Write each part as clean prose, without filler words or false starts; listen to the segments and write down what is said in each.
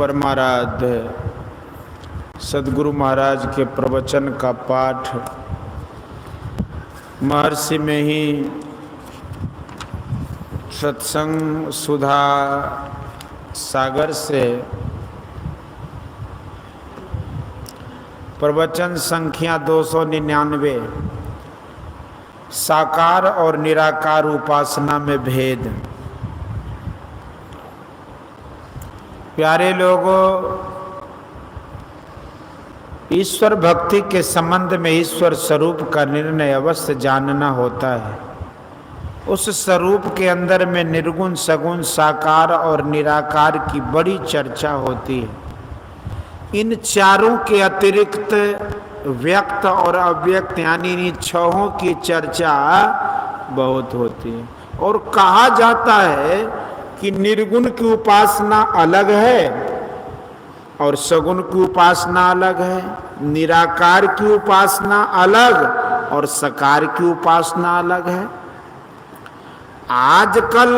परमाराध्य सद्गुरु महाराज के प्रवचन का पाठ महर्षि में ही सत्संग सुधा सागर से प्रवचन संख्या 299 साकार और निराकार उपासना में भेद। प्यारे लोगों, ईश्वर भक्ति के संबंध में ईश्वर स्वरूप का निर्णय अवश्य जानना होता है। उस स्वरूप के अंदर में निर्गुण, सगुण, साकार और निराकार की बड़ी चर्चा होती है। इन चारों के अतिरिक्त व्यक्त और अव्यक्त यानी इन छहों की चर्चा बहुत होती है। और कहा जाता है कि निर्गुण की उपासना अलग है और सगुण की उपासना अलग है, निराकार की उपासना अलग और साकार की उपासना अलग है। आजकल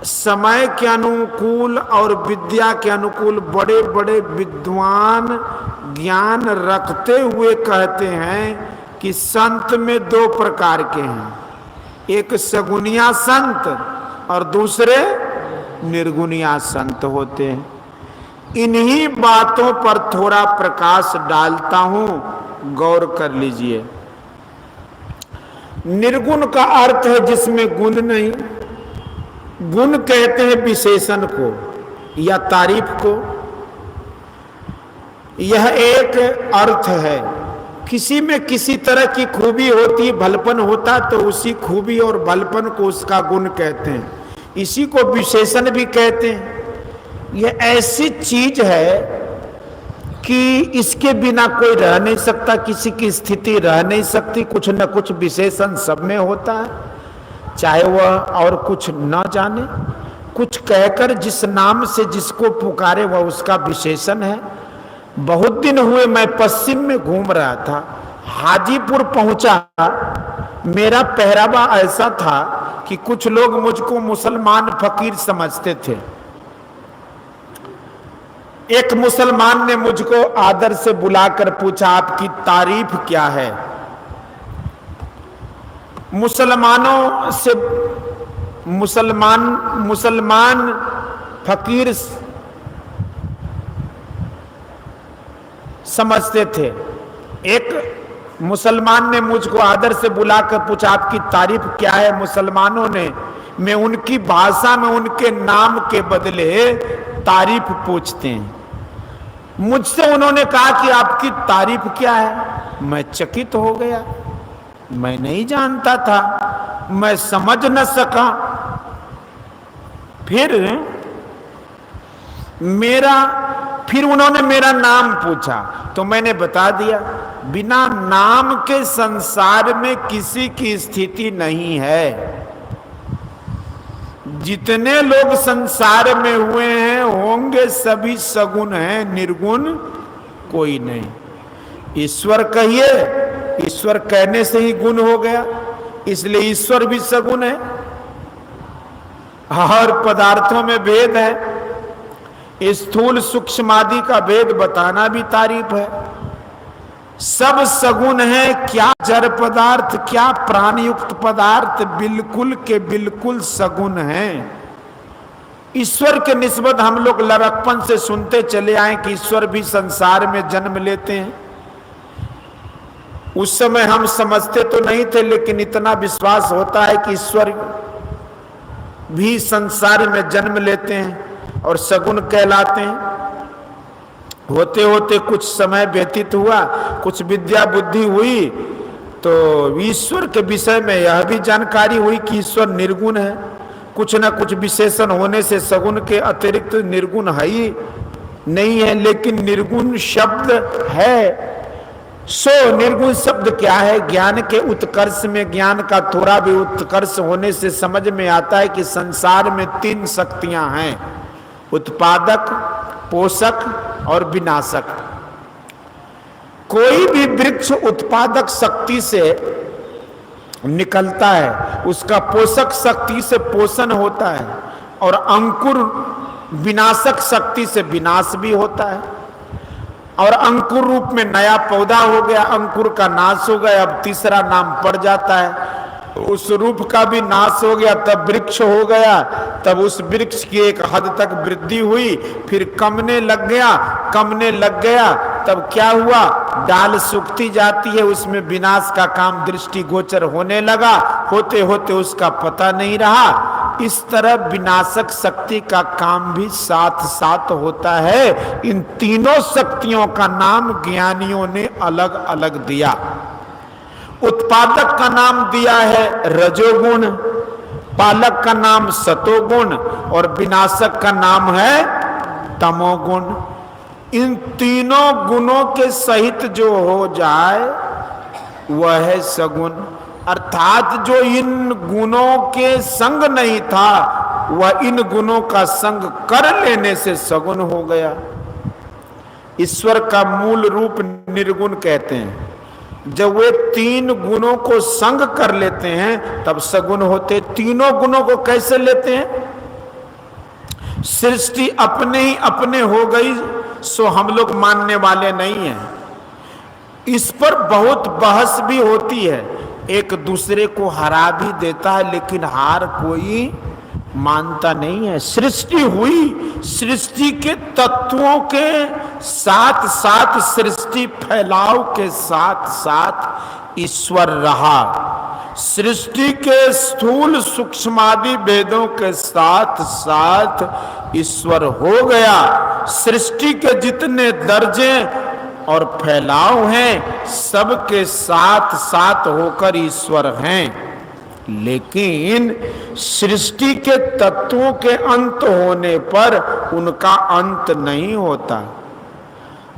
समय के अनुकूल और विद्या के अनुकूल बड़े बड़े विद्वान ज्ञान रखते हुए कहते हैं कि संत में दो प्रकार के हैं, एक सगुनिया संत और दूसरे निर्गुनिया संत होते हैं। इन्हीं बातों पर थोड़ा प्रकाश डालता हूं, गौर कर लीजिए। निर्गुण का अर्थ है जिसमें गुण नहीं। गुण कहते हैं विशेषण को या तारीफ को। यह एक अर्थ है। किसी में किसी तरह की खूबी होती, भलपन होता तो उसी खूबी और भलपन को उसका गुण कहते हैं। इसी को विशेषण भी कहते हैं। यह ऐसी चीज है कि इसके बिना कोई रह नहीं सकता, किसी की स्थिति रह नहीं सकती। कुछ न कुछ विशेषण सब में होता है, चाहे वह और कुछ न जाने। कुछ कहकर जिस नाम से जिसको पुकारे वह उसका विशेषण है। बहुत दिन हुए मैं पश्चिम में घूम रहा था, हाजीपुर पहुंचा। मेरा पहरावा ऐसा था कि कुछ लोग मुझको मुसलमान फकीर समझते थे। एक मुसलमान ने मुझको आदर से बुलाकर पूछा, आपकी तारीफ क्या है? मुसलमानों से मुसलमान फकीर समझते थे। एक मुसलमान ने मुझको आदर से बुलाकर पूछा, आपकी तारीफ क्या है? मुसलमानों ने मैं उनकी भाषा में उनके नाम के बदले तारीफ पूछते हैं। मुझसे उन्होंने कहा कि आपकी तारीफ क्या है? मैं चकित हो गया, मैं नहीं जानता था, मैं समझ न सका। फिर उन्होंने मेरा नाम पूछा तो मैंने बता दिया। बिना नाम के संसार में किसी की स्थिति नहीं है। जितने लोग संसार में हुए हैं होंगे सभी सगुण हैं, निर्गुण कोई नहीं। ईश्वर कहिए, ईश्वर कहने से ही गुण हो गया, इसलिए ईश्वर भी सगुण है। हर पदार्थों में भेद है। स्थूल सूक्ष्म आदि का भेद बताना भी तारीफ है। सब सगुण है। क्या जड़ पदार्थ, क्या प्राणयुक्त पदार्थ बिल्कुल के बिल्कुल सगुण हैं। ईश्वर के निस्बत हम लोग लड़कपन से सुनते चले आए कि ईश्वर भी संसार में जन्म लेते हैं। उस समय हम समझते तो नहीं थे, लेकिन इतना विश्वास होता है कि ईश्वर भी संसार में जन्म लेते हैं और सगुण कहलाते हैं। होते होते कुछ समय व्यतीत हुआ, कुछ विद्या बुद्धि हुई तो ईश्वर के विषय में यह भी जानकारी हुई कि ईश्वर निर्गुण है। कुछ न कुछ विशेषण होने से सगुण के अतिरिक्त निर्गुण है ही नहीं है, लेकिन निर्गुण शब्द है। सो निर्गुण शब्द क्या है? ज्ञान के उत्कर्ष में ज्ञान का थोड़ा भी उत्कर्ष होने से समझ में आता है कि संसार में तीन शक्तियां हैं, उत्पादक, पोषक और विनाशक। कोई भी वृक्ष उत्पादक शक्ति से निकलता है, उसका पोषक शक्ति से पोषण होता है और अंकुर विनाशक शक्ति से विनाश भी होता है। और अंकुर रूप में नया पौधा हो गया, अंकुर का नाश हो गया, अब तीसरा नाम पड़ जाता है। उस रूप का भी नाश हो गया, तब वृक्ष हो गया, तब उस वृक्ष की एक हद तक वृद्धि हुई, फिर कमने लग गया, तब क्या हुआ, डाल सूखती जाती है, उसमें विनाश का काम दृष्टिगोचर होने लगा, होते होते उसका पता नहीं रहा। इस तरह विनाशक शक्ति का काम भी साथ साथ होता है। इन तीनों शक्तियों का नाम ज्ञानियों ने अलग अलग दिया। उत्पादक का नाम दिया है रजोगुण, पालक का नाम सतोगुण और विनाशक का नाम है तमोगुण। इन तीनों गुणों के सहित जो हो जाए वह है सगुण, अर्थात जो इन गुणों के संग नहीं था वह इन गुणों का संग कर लेने से सगुण हो गया। ईश्वर का मूल रूप निर्गुण कहते हैं। जब वे तीन गुणों को संग कर लेते हैं तब सगुण होते। तीनों गुणों को कैसे लेते हैं? सृष्टि अपने ही अपने हो गई सो हम लोग मानने वाले नहीं हैं। इस पर बहुत बहस भी होती है, एक दूसरे को हरा भी देता है, लेकिन हार कोई मानता नहीं है। सृष्टि हुई, सृष्टि के तत्वों के साथ साथ, सृष्टि फैलाव के साथ साथ ईश्वर रहा। सृष्टि के स्थूल सूक्ष्मादि भेदों के साथ साथ ईश्वर हो गया। सृष्टि के जितने दर्जे और फैलाव हैं सबके साथ साथ होकर ईश्वर हैं। लेकिन सृष्टि के तत्वों के अंत होने पर उनका अंत नहीं होता,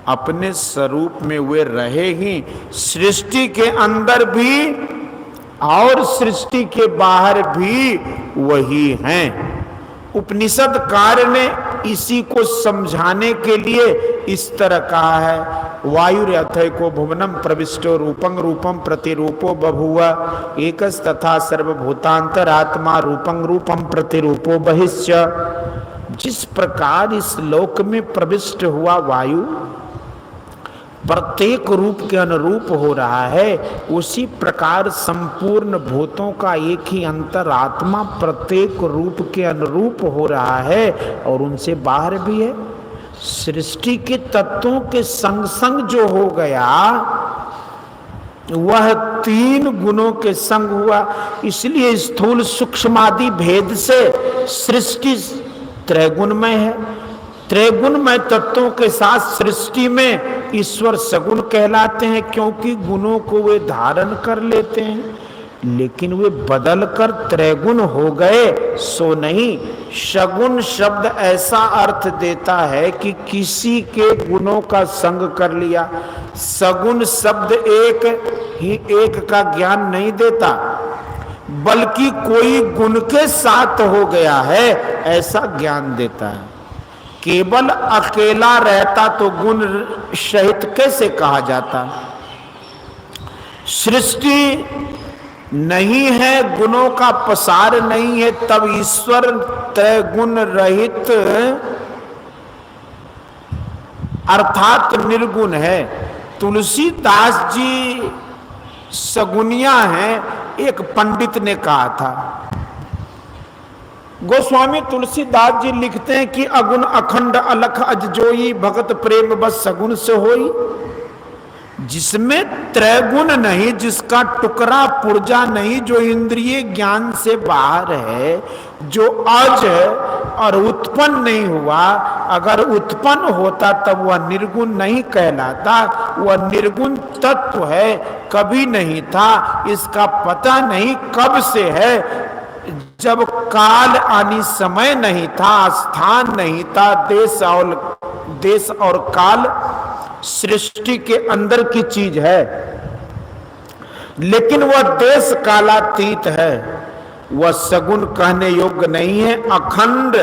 अपने स्वरूप में वे रहे ही सृष्टि के अंदर भी और सृष्टि के बाहर भी वही हैं। उपनिषद कार्य ने इसी को समझाने के लिए इस तरह कहा है, वायुरथैको भुवनम प्रविष्टो रूपं रूपं प्रतिरूपो बभूव एकस तथा सर्वभूतांतरात्मा रूपं रूपं प्रतिरूपो बहिष्य। जिस प्रकार इस लोक में प्रविष्ट हुआ वायु प्रत्येक रूप के अनुरूप हो रहा है, उसी प्रकार संपूर्ण भूतों का एक ही अंतरात्मा प्रत्येक रूप के अनुरूप हो रहा है और उनसे बाहर भी है। सृष्टि के तत्वों के संग संग जो हो गया वह तीन गुणों के संग हुआ। इसलिए स्थूल सूक्ष्मादि भेद से सृष्टि त्रैगुणमय है। त्रैगुणमय तत्वों के साथ सृष्टि में ईश्वर सगुण कहलाते हैं, क्योंकि गुणों को वे धारण कर लेते हैं। लेकिन वे बदल कर त्रैगुण हो गए सो नहीं। सगुण शब्द ऐसा अर्थ देता है कि किसी के गुणों का संग कर लिया। सगुण शब्द एक का ज्ञान नहीं देता, बल्कि कोई गुण के साथ हो गया है ऐसा ज्ञान देता है। केवल अकेला रहता तो गुण सहित कैसे कहा जाता? सृष्टि नहीं है, गुणों का पसार नहीं है, तब ईश्वर त्रैगुण रहित अर्थात निर्गुण है। तुलसीदास जी सगुनिया हैं, एक पंडित ने कहा था। गोस्वामी तुलसीदास जी लिखते हैं कि अगुण अखंड अलख अजजोई भगत प्रेम बस सगुण से होई। जिसमें त्रैगुण नहीं, जिसका टुकड़ा पुर्जा नहीं, जो इंद्रिय ज्ञान से बाहर है, जो अज है और उत्पन्न नहीं हुआ, अगर उत्पन्न होता तब वह निर्गुण नहीं कहलाता। वह निर्गुण तत्व है, कभी नहीं था, इसका पता नहीं कब से है। जब काल आनी समय नहीं था, स्थान नहीं था, देश और काल सृष्टि के अंदर की चीज है, लेकिन वह देश कालातीत है, वह सगुण कहने योग्य नहीं है। अखंड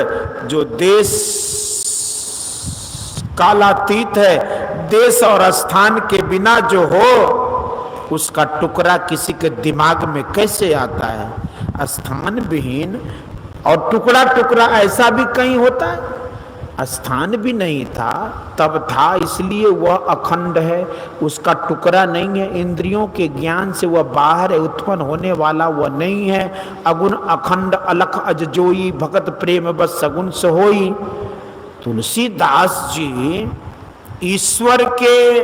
जो देश कालातीत है, देश और स्थान के बिना जो हो, उसका टुकड़ा किसी के दिमाग में कैसे आता है? स्थान विहीन और टुकड़ा टुकड़ा ऐसा भी कहीं होता है? स्थान भी नहीं था, तब था, इसलिए वह अखंड है, उसका टुकड़ा नहीं है। इंद्रियों के ज्ञान से वह बाहर है, उत्पन्न होने वाला वह नहीं है। अगुण अखंड अलख अजजोई, भगत प्रेम बस सगुन से होई। तुलसीदास जी ईश्वर के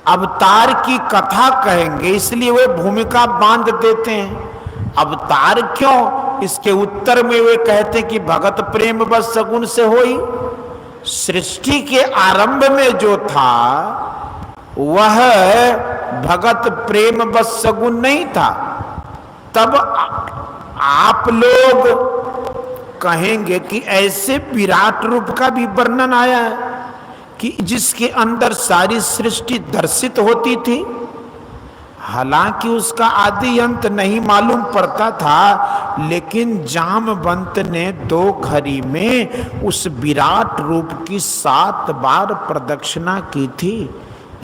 अवतार की कथा कहेंगे, इसलिए वे भूमिका बांध देते हैं। अवतार क्यों? इसके उत्तर में वे कहते कि भगत प्रेम बस सगुन से होई। सृष्टि के आरंभ में जो था वह भगत प्रेम बस सगुन नहीं था। तब आप लोग कहेंगे कि ऐसे विराट रूप का भी वर्णन आया है कि जिसके अंदर सारी सृष्टि दर्शित होती थी, हालांकि उसका आदि अंत नहीं मालूम पड़ता था, लेकिन जामवंत ने 2 घड़ी में उस विराट रूप की 7 बार प्रदक्षिणा की थी।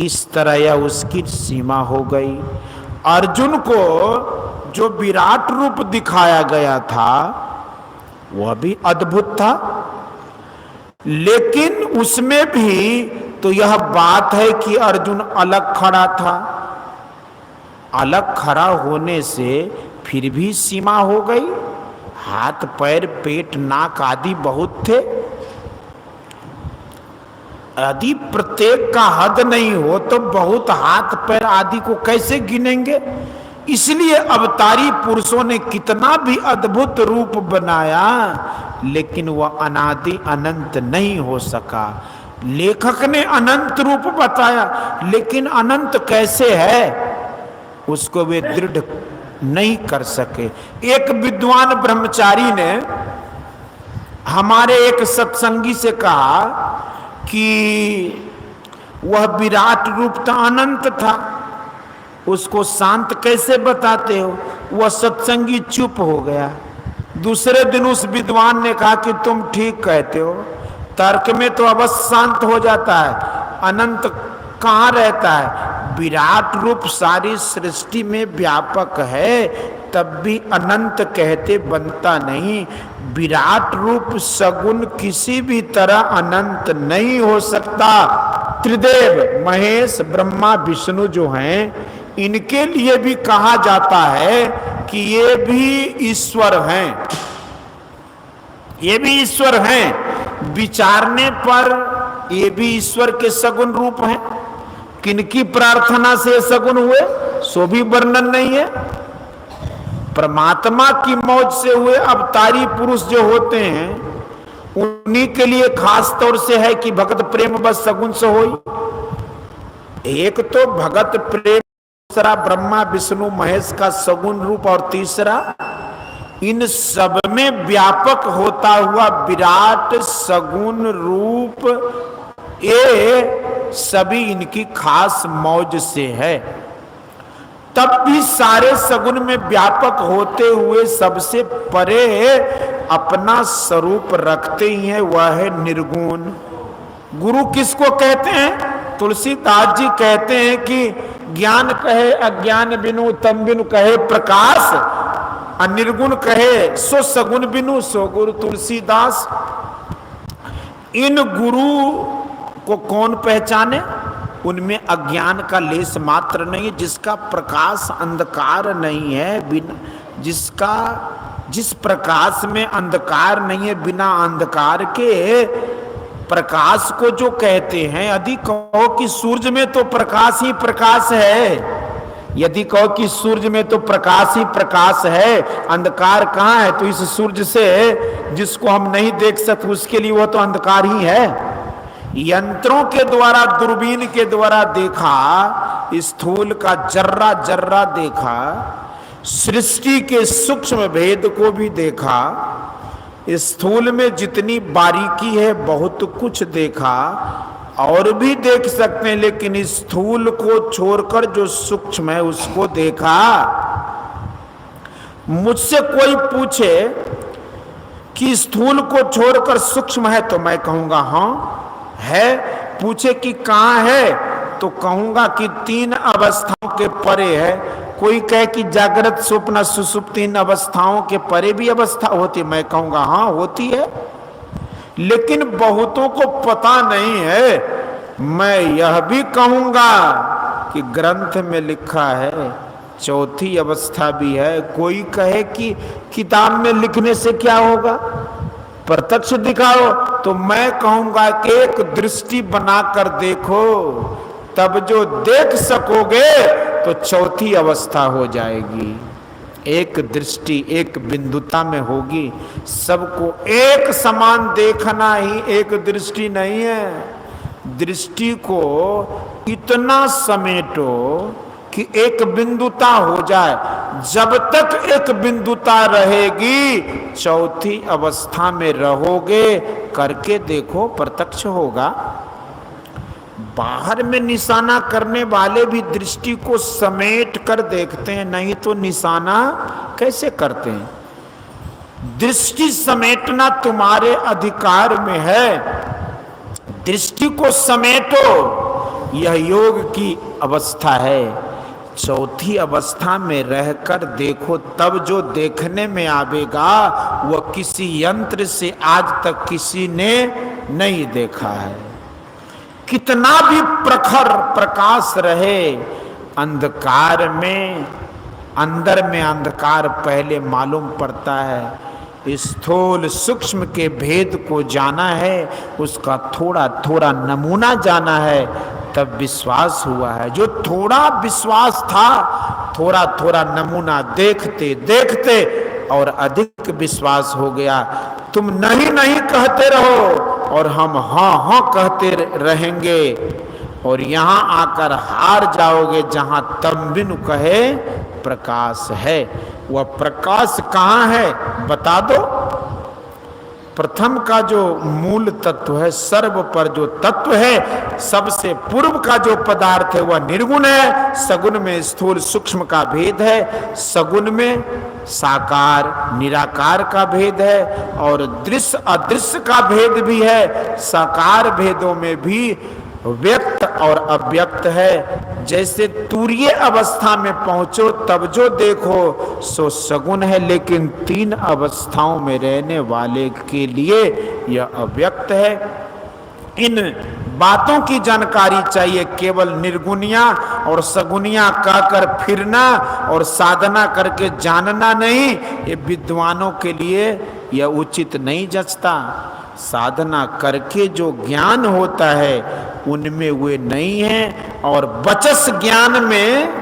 इस तरह यह उसकी सीमा हो गई। अर्जुन को जो विराट रूप दिखाया गया था वह भी अद्भुत था, लेकिन उसमें भी तो यह बात है कि अर्जुन अलग खड़ा था। अलग खड़ा होने से फिर भी सीमा हो गई। हाथ पैर पेट नाक आदि बहुत थे। यदि प्रत्येक का हद नहीं हो तो बहुत हाथ पैर आदि को कैसे गिनेंगे? इसलिए अवतारी पुरुषों ने कितना भी अद्भुत रूप बनाया, लेकिन वह अनादि अनंत नहीं हो सका। लेखक ने अनंत रूप बताया, लेकिन अनंत कैसे है उसको वे दृढ़ नहीं कर सके। एक विद्वान ब्रह्मचारी ने हमारे एक सत्संगी से कहा कि वह विराट रूप तो अनंत था, उसको शांत कैसे बताते हो? वह सत्संगी चुप हो गया। दूसरे दिन उस विद्वान ने कहा कि तुम ठीक कहते हो, तर्क में तो अवश्य शांत हो जाता है, अनंत कहाँ रहता है? विराट रूप सारी सृष्टि में व्यापक है, तब भी अनंत कहते बनता नहीं। विराट रूप सगुण किसी भी तरह अनंत नहीं हो सकता। त्रिदेव महेश ब्रह्मा विष्णु जो हैं, इनके लिए भी कहा जाता है कि ये भी ईश्वर हैं, ये भी ईश्वर हैं। विचारने पर ये भी ईश्वर के सगुण रूप हैं। किनकी प्रार्थना से सगुण हुए सो भी वर्णन नहीं है। परमात्मा की मौज से हुए अवतारी पुरुष जो होते हैं, उन्हीं के लिए खास तौर से है कि भगत प्रेम बस सगुन से होई। एक तो भगत प्रेम, दूसरा ब्रह्मा विष्णु महेश का सगुण रूप, और तीसरा इन सब में व्यापक होता हुआ विराट सगुण रूप, ये सभी इनकी खास मौज से है। तब भी सारे सगुण में व्यापक होते हुए सबसे परे अपना स्वरूप रखते ही है, वह है निर्गुण। गुरु किसको कहते हैं? तुलसीदास जी कहते हैं कि ज्ञान कहे अज्ञान बिनु, तम बिनु कहे प्रकाश, अनिर्गुण कहे सो सगुण बिनु, सो गुरु तुलसीदास। इन गुरु को कौन पहचाने? उनमें अज्ञान का लेस मात्र नहीं है, जिसका प्रकाश अंधकार नहीं है, बिना जिस प्रकाश में अंधकार नहीं है, बिना अंधकार के प्रकाश को जो कहते हैं। यदि कहो कि सूरज में तो प्रकाश ही प्रकाश है, यदि कहो कि सूरज में तो प्रकाश ही प्रकाश है, अंधकार कहाँ है? तो इस सूरज से जिसको हम नहीं देख सकते उसके लिए वह तो अंधकार ही है। यंत्रों के द्वारा, दूरबीन के द्वारा देखा, स्थूल का जर्रा जर्रा देखा, सृष्टि के सूक्ष्म भेद को भी देखा, स्थूल में जितनी बारीकी है बहुत कुछ देखा, और भी देख सकते हैं, लेकिन स्थूल को छोड़कर जो सूक्ष्म है उसको देखा। मुझसे कोई पूछे कि स्थूल को छोड़कर सूक्ष्म है तो मैं कहूंगा हाँ है। पूछे कि कहाँ है तो कहूंगा कि 3 अवस्थाओं के परे है। कोई कहे कि जागृत स्वप्न सुषुप्ति 3 अवस्थाओं के परे भी अवस्था होती है, मैं कहूंगा हाँ होती है। लेकिन बहुतों को पता नहीं है। मैं यह भी कहूंगा कि ग्रंथ में लिखा है चौथी अवस्था भी है। कोई कहे कि किताब में लिखने से क्या होगा, प्रत्यक्ष दिखाओ, तो मैं कहूंगा कि एक दृष्टि बनाकर देखो, तब जो देख सकोगे तो चौथी अवस्था हो जाएगी। एक दृष्टि एक बिंदुता में होगी। सबको एक समान देखना ही एक दृष्टि नहीं है। दृष्टि को इतना समेटो कि एक बिंदुता हो जाए। जब तक एक बिंदुता रहेगी चौथी अवस्था में रहोगे। करके देखो, प्रत्यक्ष होगा। बाहर में निशाना करने वाले भी दृष्टि को समेट कर देखते हैं, नहीं तो निशाना कैसे करते हैं। दृष्टि समेटना तुम्हारे अधिकार में है। दृष्टि को समेटो, यह योग की अवस्था है। चौथी अवस्था में रहकर देखो, तब जो देखने में आवेगा वह किसी यंत्र से आज तक किसी ने नहीं देखा है। कितना भी प्रखर प्रकाश रहे, अंधकार में, अंदर में अंधकार पहले मालूम पड़ता है। स्थूल सूक्ष्म के भेद को जाना है, उसका थोड़ा थोड़ा नमूना जाना है, तब विश्वास हुआ है। जो थोड़ा विश्वास था, थोड़ा थोड़ा नमूना देखते देखते और अधिक विश्वास हो गया। तुम नहीं नहीं कहते रहो और हम हाँ हाँ कहते रहेंगे, और यहां आकर हार जाओगे जहां तंबिन कहे प्रकाश है। वह प्रकाश कहाँ है बता दो। प्रथम का जो मूल तत्व है, सर्व पर जो तत्व है, सबसे पूर्व का जो पदार्थ है वह निर्गुण है। सगुण में स्थूल सूक्ष्म का भेद है, सगुण में साकार निराकार का भेद है, और दृश्य अदृश्य का भेद भी है। साकार भेदों में भी व्यक्त और अव्यक्त है। जैसे तूर्य अवस्था में पहुंचो तब जो देखो सो सगुण है, लेकिन तीन अवस्थाओं में रहने वाले के लिए यह अव्यक्त है। इन बातों की जानकारी चाहिए। केवल निर्गुणिया और सगुनिया कहकर फिरना और साधना करके जानना नहीं, ये विद्वानों के लिए यह उचित नहीं जचता। साधना करके जो ज्ञान होता है उनमें वे नहीं है, और वचस ज्ञान में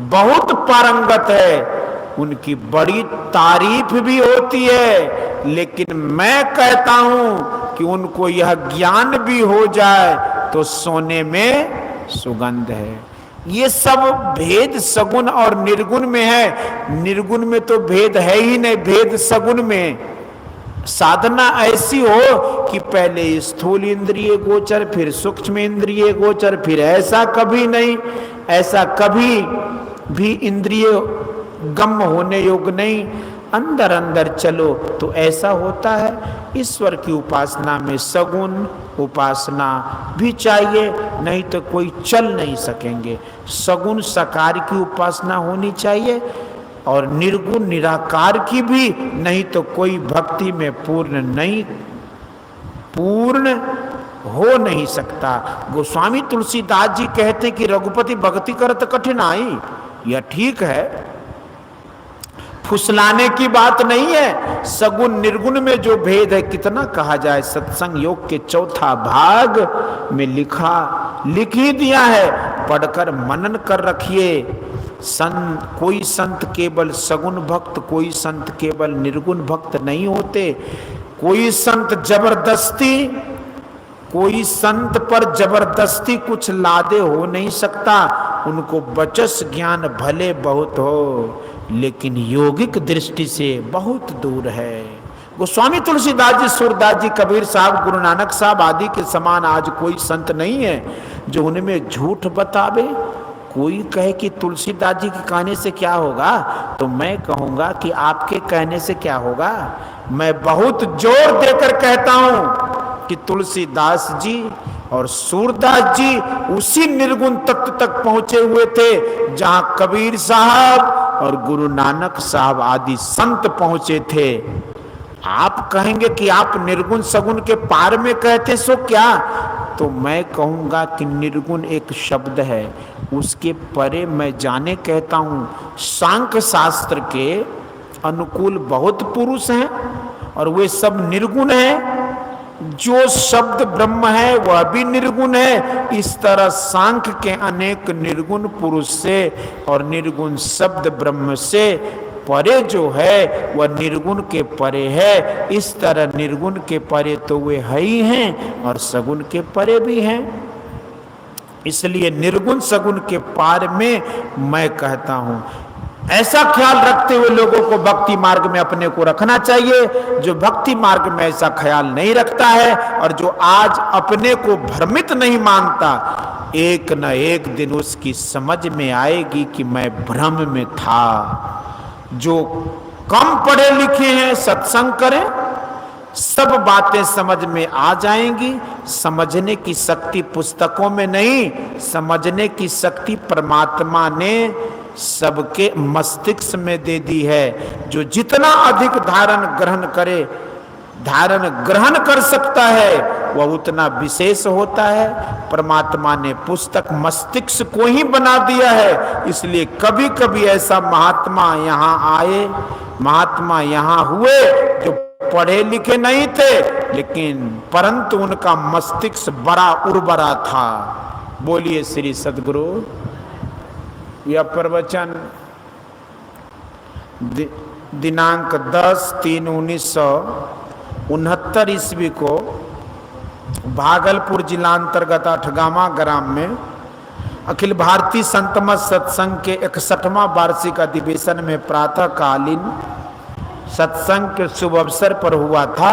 बहुत पारंगत है। उनकी बड़ी तारीफ भी होती है, लेकिन मैं कहता हूं कि उनको यह ज्ञान भी हो जाए तो सोने में सुगंध है। ये सब भेद सगुण और निर्गुण में है। निर्गुण में तो भेद है ही नहीं, भेद सगुण में। साधना ऐसी हो कि पहले स्थूल इंद्रिय गोचर, फिर सूक्ष्म इंद्रिय गोचर, फिर ऐसा कभी नहीं, ऐसा कभी भी इंद्रिय गम होने योग्य नहीं। अंदर अंदर चलो तो ऐसा होता है। ईश्वर की उपासना में सगुण उपासना भी चाहिए, नहीं तो कोई चल नहीं सकेंगे। सगुण सकार की उपासना होनी चाहिए और निर्गुण निराकार की भी, नहीं तो कोई भक्ति में पूर्ण हो नहीं सकता। गोस्वामी तुलसीदास जी कहते कि रघुपति भक्ति करत कठिनाई। यह ठीक है, फुसलाने की बात नहीं है। सगुण निर्गुण में जो भेद है कितना कहा जाए। सत्संग योग के चौथा भाग में लिख ही दिया है, पढ़कर मनन कर रखिए। कोई संत केवल सगुण भक्त, कोई संत केवल निर्गुण भक्त नहीं होते। कोई संत पर जबरदस्ती कुछ लादे हो नहीं सकता। उनको वचस ज्ञान भले बहुत हो, लेकिन योगिक दृष्टि से बहुत दूर है। गोस्वामी तुलसीदास जी, सूरदास जी, कबीर साहब, गुरु नानक साहब आदि के समान आज कोई संत नहीं है जो उनमें झूठ बतावे। कोई कहे कि तुलसीदास जी के कहने से क्या होगा, तो मैं कहूंगा कि आपके कहने से क्या होगा। मैं बहुत जोर देकर कहता हूं कि तुलसीदास जी और सूरदास जी उसी निर्गुण तत्व तक पहुंचे हुए थे जहां कबीर साहब और गुरु नानक साहब आदि संत पहुंचे थे। आप कहेंगे कि आप निर्गुण सगुण के पार में कहते सो क्या, तो मैं कहूँगा कि निर्गुण एक शब्द है, उसके परे मैं जाने कहता हूँ। सांख्य शास्त्र के अनुकूल बहुत पुरुष हैं और वे सब निर्गुण हैं। जो शब्द ब्रह्म है वह भी निर्गुण है। इस तरह सांख्य के अनेक निर्गुण पुरुष से और निर्गुण शब्द ब्रह्म से परे जो है वह निर्गुण के परे है। इस तरह निर्गुण के परे तो वे है ही हैं और सगुण के परे भी हैं। इसलिए निर्गुण सगुण के पार में मैं कहता हूं। ऐसा ख्याल रखते हुए लोगों को भक्ति मार्ग में अपने को रखना चाहिए। जो भक्ति मार्ग में ऐसा ख्याल नहीं रखता है और जो आज अपने को भ्रमित नहीं मानता, एक न एक दिन उसकी समझ में आएगी कि मैं भ्रम में था। जो कम पढ़े लिखे हैं सत्संग करें, सब बातें समझ में आ जाएंगी। समझने की शक्ति पुस्तकों में नहीं, समझने की शक्ति परमात्मा ने सबके मस्तिष्क में दे दी है। जो जितना अधिक धारण ग्रहण कर सकता है वह उतना विशेष होता है। परमात्मा ने पुस्तक मस्तिष्क को ही बना दिया है। इसलिए कभी कभी ऐसा महात्मा यहाँ आए, महात्मा यहाँ हुए जो पढ़े लिखे नहीं थे, लेकिन परंतु उनका मस्तिष्क बड़ा उर्वरा था। बोलिए श्री सद्गुरु। यह प्रवचन दिनांक 10/3/1969 ईस्वी को भागलपुर जिलांतर्गत अठगामा ग्राम में अखिल भारतीय संत मत सत्संग के 61वां वार्षिक अधिवेशन में प्रातःकालीन सत्संग के शुभ अवसर पर हुआ था।